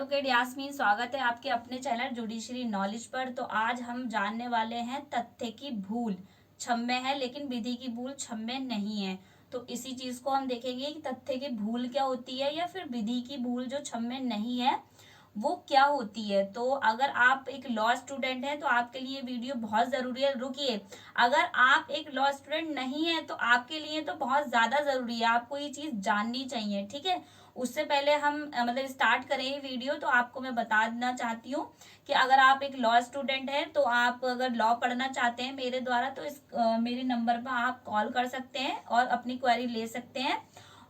Advocate Yasmin, स्वागत है आपके अपने चैनल जुडिशरी नॉलेज पर। तो आज हम जानने वाले हैं तथ्य की भूल क्षम्य है लेकिन विधि की भूल क्षम्य नहीं है। तो इसी चीज को हम देखेंगे कि तथ्य की भूल क्या होती है या फिर विधि की भूल जो क्षम्य नहीं है वो क्या होती है। तो अगर आप एक लॉ स्टूडेंट हैं तो आपके लिए वीडियो बहुत जरूरी है। रुकिए, अगर आप एक लॉ स्टूडेंट नहीं है तो आपके लिए तो बहुत ज्यादा जरूरी है, आपको ये चीज जाननी चाहिए। ठीक है, उससे पहले हम मतलब स्टार्ट करें ये वीडियो तो आपको मैं बता देना चाहती हूँ कि अगर आप एक लॉ स्टूडेंट हैं तो आप अगर लॉ पढ़ना चाहते हैं मेरे द्वारा तो इस मेरे नंबर पर आप कॉल कर सकते हैं और अपनी क्वेरी ले सकते हैं।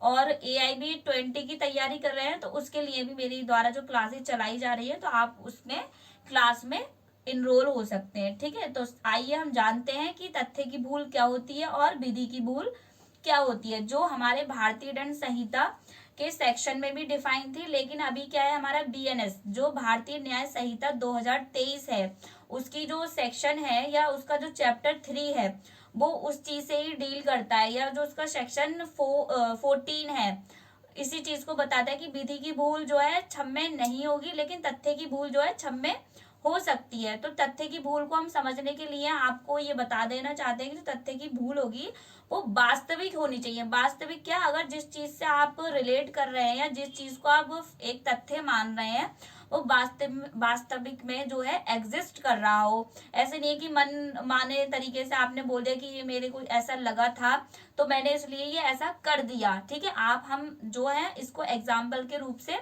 और AIB 20 की तैयारी कर रहे हैं तो उसके लिए भी मेरे द्वारा जो क्लासेस चलाई जा रही है तो आप उसमें क्लास में इनरोल हो सकते हैं। ठीक है, तो आइए हम जानते हैं कि तथ्य की भूल क्या होती है और विधि की भूल क्या होती है, जो हमारे भारतीय दंड संहिता के सेक्शन में भी डिफाइन थी। लेकिन अभी क्या है, हमारा BNS जो भारतीय न्याय संहिता 2023 है उसकी जो सेक्शन है या उसका जो चैप्टर 3 है वो उस चीज से ही डील करता है, या जो उसका सेक्शन 14 है इसी चीज को बताता है कि विधि की भूल जो है क्षम्य नहीं होगी लेकिन तथ्य की भूल जो है क्षम्य हो सकती है। तो तथ्य की भूल को हम समझने के लिए आपको ये बता देना चाहते हैं कि जो तथ्य की भूल होगी वो वास्तविक होनी चाहिए। वास्तविक क्या, अगर जिस चीज से आप रिलेट कर रहे हैं या जिस चीज को आप एक तथ्य मान रहे हैं वो वास्तविक में जो है एग्जिस्ट कर रहा हो। ऐसे नहीं है कि मन माने तरीके से आपने बोल दिया कि ये मेरे को ऐसा लगा था तो मैंने इसलिए ये ऐसा कर दिया। ठीक है, आप हम जो है इसको एग्जाम्पल के रूप से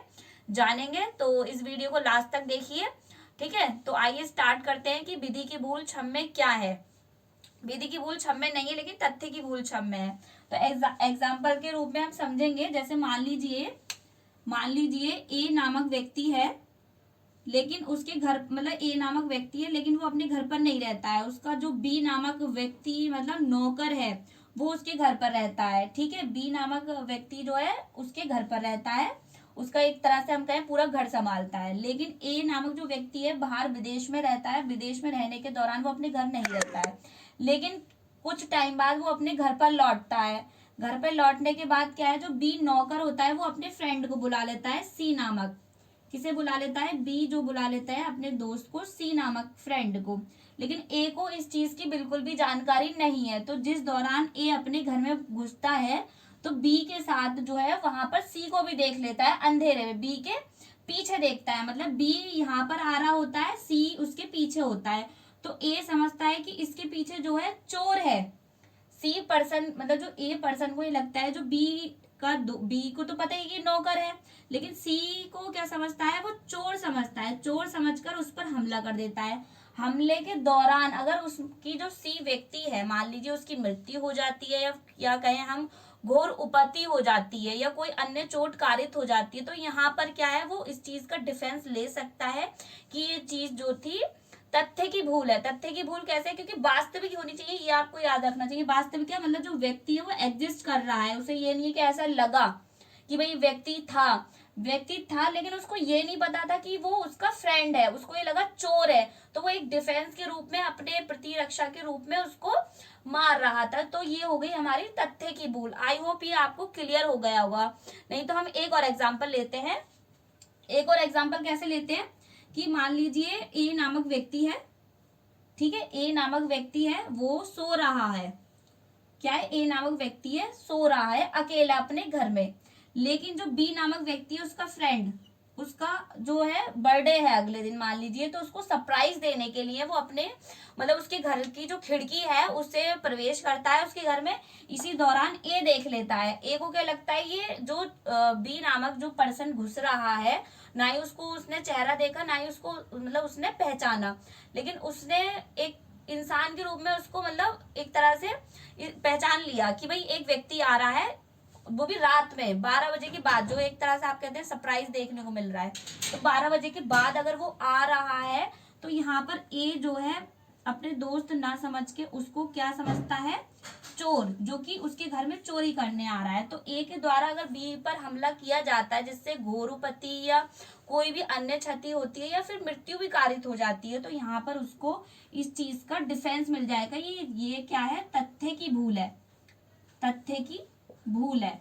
जानेंगे, तो इस वीडियो को लास्ट तक देखिए। ठीक है, तो आइए स्टार्ट करते हैं कि विधि की भूल क्षम्य क्या है। विधि की भूल क्षम्य नहीं है लेकिन तथ्य की भूल क्षम्य है। तो एग्जाम्पल के रूप में हम समझेंगे, जैसे मान लीजिए ए नामक व्यक्ति है लेकिन उसके घर मतलब ए नामक व्यक्ति है लेकिन वो अपने घर पर नहीं रहता है। उसका जो बी नामक व्यक्ति मतलब नौकर है वो उसके घर पर रहता है। ठीक है, बी नामक व्यक्ति जो है उसके घर पर रहता है, उसका एक तरह से हम कहें पूरा घर संभालता है। लेकिन ए नामक जो व्यक्ति है बाहर विदेश में रहता है, विदेश में रहने के दौरान वो अपने घर नहीं रहता है, लेकिन कुछ टाइम बाद वो अपने घर पर लौटता है। घर पर लौटने के बाद क्या है, जो बी नौकर होता है वो अपने फ्रेंड को बुला लेता है, सी नामक, किसे बुला लेता है, बी जो बुला लेता है अपने दोस्त को, सी नामक फ्रेंड को। लेकिन ए को इस चीज की बिल्कुल भी जानकारी नहीं है। तो जिस दौरान ए अपने घर में घुसता है तो बी के साथ जो है वहां पर सी को भी देख लेता है, अंधेरे में बी के पीछे देखता है। मतलब बी यहाँ पर आ रहा होता है, सी उसके पीछे होता है। तो ए समझता है कि इसके पीछे जो है चोर है। सी पर्सन मतलब जो ए पर्सन को ये लगता है, जो बी को तो पता ही कि नौकर है, लेकिन सी को क्या समझता है, वो चोर समझता है। चोर समझकर उस पर हमला कर देता है। हमले के दौरान अगर उसकी जो सी व्यक्ति है मान लीजिए उसकी मृत्यु हो जाती है या कहें हम घोर उपत्ति हो जाती है या कोई अन्य चोट कारित हो जाती है, तो यहाँ पर क्या है, वो इस चीज का डिफेंस ले सकता है कि ये चीज जो थी तथ्य की भूल है। तथ्य की भूल कैसे है, क्योंकि वास्तविक होनी चाहिए, ये आपको याद रखना चाहिए। वास्तविक क्या मतलब, जो व्यक्ति है वो एग्जिस्ट कर रहा है, उसे ये नहीं है कि ऐसा लगा कि भाई व्यक्ति था लेकिन उसको ये नहीं पता था कि वो उसका फ्रेंड है, उसको ये लगा चोर है, तो वो एक डिफेंस के रूप में अपने प्रतिरक्षा के रूप में उसको मार रहा था। तो ये हो गई हमारी तथ्य की भूल। आई होप ये आपको क्लियर हो गया होगा। नहीं तो हम एक और एग्जाम्पल लेते हैं। एक और एग्जाम्पल कैसे लेते हैं कि मान लीजिए ए नामक व्यक्ति है, ठीक है, ए नामक व्यक्ति है वो सो रहा है। क्या है, ए नामक व्यक्ति है सो रहा है अकेला अपने घर में, लेकिन जो बी नामक व्यक्ति है उसका फ्रेंड, उसका जो है बर्थडे है अगले दिन मान लीजिए, तो उसको सरप्राइज देने के लिए वो अपने मतलब उसके घर की जो खिड़की है उससे प्रवेश करता है उसके घर में। इसी दौरान ए देख लेता है। ए को क्या लगता है, ये जो बी नामक जो पर्सन घुस रहा है, ना ही उसको उसने चेहरा देखा ना ही उसको मतलब उसने पहचाना, लेकिन उसने एक इंसान के रूप में उसको मतलब एक तरह से पहचान लिया कि भाई एक व्यक्ति आ रहा है, वो भी रात में 12 बजे के बाद, जो एक तरह से आप कहते हैं सरप्राइज देखने को मिल रहा है। तो 12 बजे के बाद अगर वो आ रहा है तो यहाँ पर ए जो है अपने दोस्त ना समझ के उसको क्या समझता है, चोर, जो कि उसके घर में चोरी करने आ रहा है। तो ए के द्वारा अगर बी पर हमला किया जाता है जिससे घोरोपति या कोई भी अन्य क्षति होती है या फिर मृत्यु भी कारित हो जाती है, तो यहाँ पर उसको इस चीज का डिफेंस मिल जाएगा। ये क्या है, तथ्य की भूल है, तथ्य की भूल है।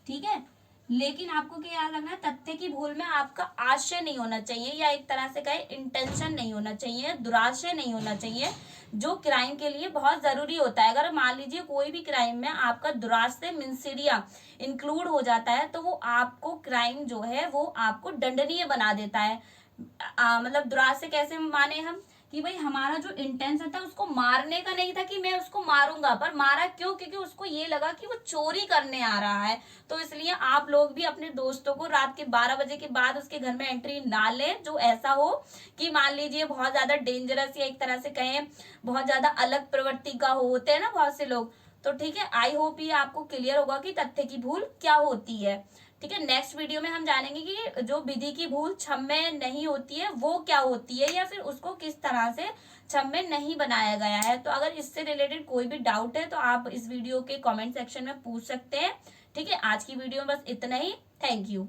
ठीक है, लेकिन आपको क्या याद रखना है, तथ्य की भूल में आपका आशय नहीं होना चाहिए, या एक तरह से कहे इंटेंशन नहीं होना चाहिए, दुराशय नहीं होना चाहिए, जो क्राइम के लिए बहुत जरूरी होता है। अगर मान लीजिए कोई भी क्राइम में आपका दुराशय मिन्सिरिया इंक्लूड हो जाता है तो वो आपको क्राइम जो है वो आपको दंडनीय बना देता है। मतलब दुराशय कैसे माने हम, कि भाई हमारा जो इंटेंशन था उसको मारने का नहीं था कि मैं उसको मारूंगा, पर मारा क्यों, क्योंकि उसको ये लगा कि वो चोरी करने आ रहा है। तो इसलिए आप लोग भी अपने दोस्तों को रात के 12 बजे के बाद उसके घर में एंट्री ना लें, जो ऐसा हो कि मान लीजिए बहुत ज्यादा डेंजरस या एक तरह से कहें बहुत ज्यादा अलग प्रवृत्ति का होते हैं ना बहुत से लोग। तो ठीक है, आई होप ये आपको क्लियर होगा कि तथ्य की भूल क्या होती है। ठीक है, नेक्स्ट वीडियो में हम जानेंगे कि जो विधि की भूल क्षम्य नहीं होती है वो क्या होती है, या फिर उसको किस तरह से क्षम्य नहीं बनाया गया है। तो अगर इससे रिलेटेड कोई भी डाउट है तो आप इस वीडियो के कमेंट सेक्शन में पूछ सकते हैं। ठीक है, आज की वीडियो में बस इतना ही। Thank you.